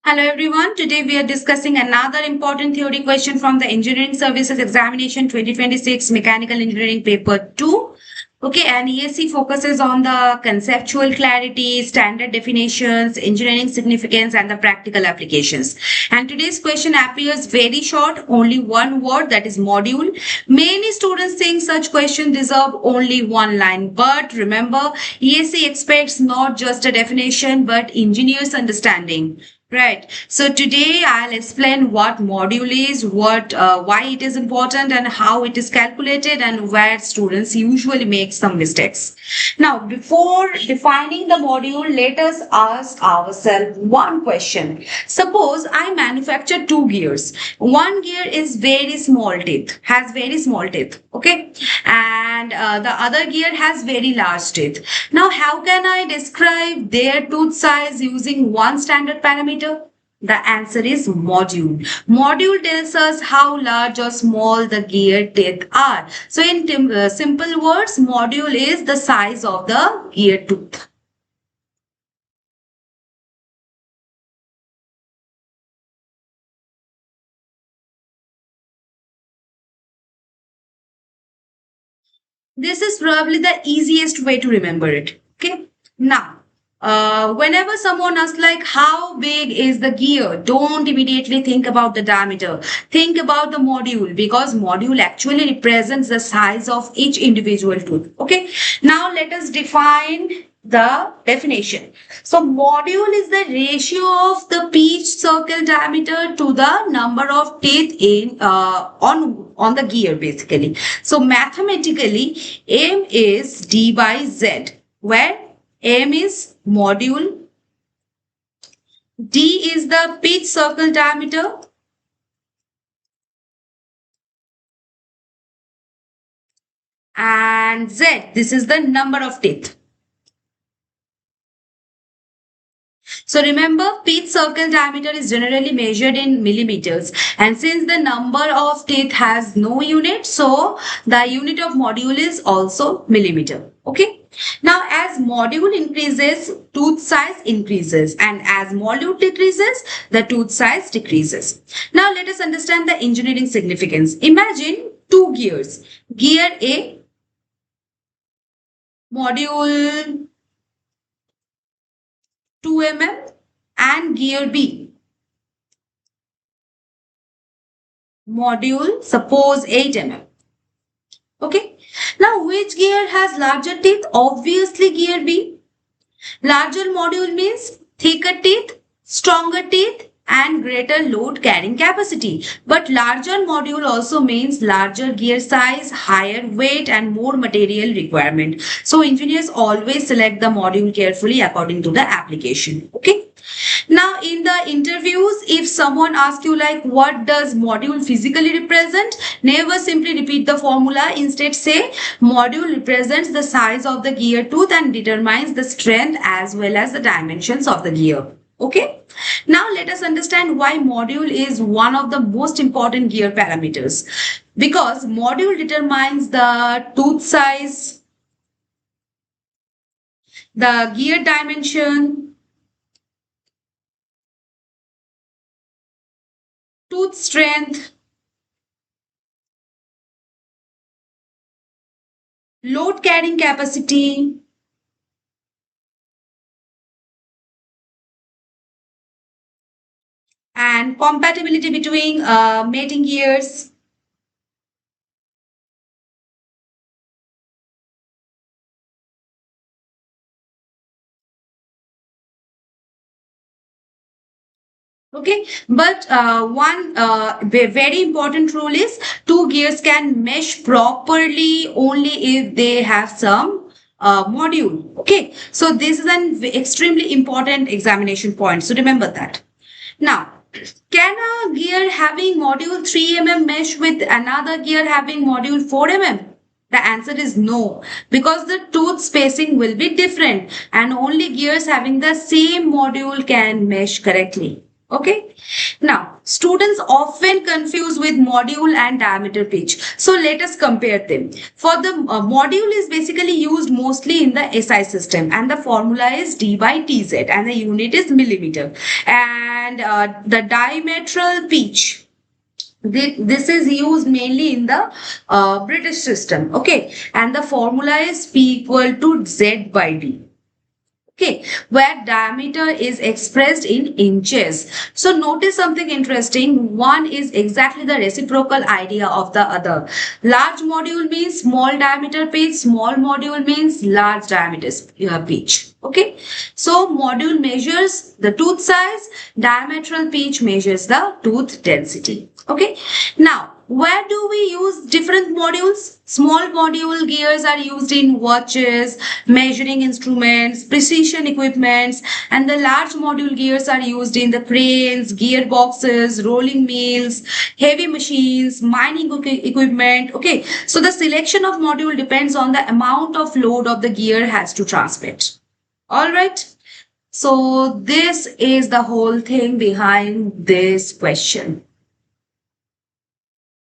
Hello everyone. Today we are discussing another important theory question from the Engineering Services Examination 2026 Mechanical Engineering Paper 2. Okay, and ESE focuses on the conceptual clarity, standard definitions, engineering significance, and the practical applications. And today's question appears very short, only one word, that is module. Many students think such questions deserve only one line, but remember, ESE expects not just a definition but engineer's understanding. Right. So today I'll explain what module is, why it is important, and how it is calculated, and where students usually make some mistakes. Now, before defining the module, let us ask ourselves one question. Suppose I manufacture two gears. One gear is very small teeth, has very small teeth. Okay, and the other gear has very large teeth. Now, how can I describe their tooth size using one standard parameter? The answer is module. Module tells us how large or small the gear teeth are. So in simple words, module is the size of the gear tooth. This is probably the easiest way to remember it. Okay. Now, whenever someone asks like how big is the gear, don't immediately think about the diameter. Think about the module, because module actually represents the size of each individual tooth. Okay. Now let us define the definition. So module is the ratio of the pitch circle diameter to the number of teeth in on the gear basically. So mathematically, M is D by Z, where M is module, D is the pitch circle diameter, and Z, this is the number of teeth. So remember, pitch circle diameter is generally measured in millimeters, and since the number of teeth has no unit, so the unit of module is also millimeter. Okay. Now, as module increases, tooth size increases, and as module decreases, the tooth size decreases. Now, let us understand the engineering significance. Imagine two gears. Gear A, module 2 mm, and gear B, module suppose 8 mm. Okay. Now, which gear has larger teeth? Obviously, gear B. Larger module means thicker teeth, stronger teeth, and greater load carrying capacity. But larger module also means larger gear size, higher weight, and more material requirement. So engineers always select the module carefully according to the application. Okay. Now, in the interviews, if someone asks you like what does module physically represent, never simply repeat the formula. Instead, say module represents the size of the gear tooth and determines the strength as well as the dimensions of the gear. Okay. Now, let us understand why module is one of the most important gear parameters. Because module determines the tooth size, the gear dimension, tooth strength, load carrying capacity, and compatibility between mating gears. Okay, but one very important rule is two gears can mesh properly only if they have some module. Okay, so this is an extremely important examination point. So remember that. Now, can a gear having module 3 mm mesh with another gear having module 4 mm? The answer is no, because the tooth spacing will be different and only gears having the same module can mesh correctly. Okay. Now, students often confuse with module and diameter pitch. So let us compare them. For the module is basically used mostly in the SI system, and the formula is D by TZ, and the unit is millimeter. And the diametral pitch, this is used mainly in the British system. Okay. And the formula is P equal to Z by D. Okay, where diameter is expressed in inches. So notice something interesting. One is exactly the reciprocal idea of the other. Large module means small diameter pitch, small module means large diameter pitch. Okay, so module measures the tooth size, diametral pitch measures the tooth density. Okay, now where do we use different modules? Small module gears are used in watches, measuring instruments, precision equipments, and the large module gears are used in the cranes, gearboxes, rolling mills, heavy machines, mining equipment. Okay, so the selection of module depends on the amount of load of the gear has to transmit. All right. So this is the whole thing behind this question.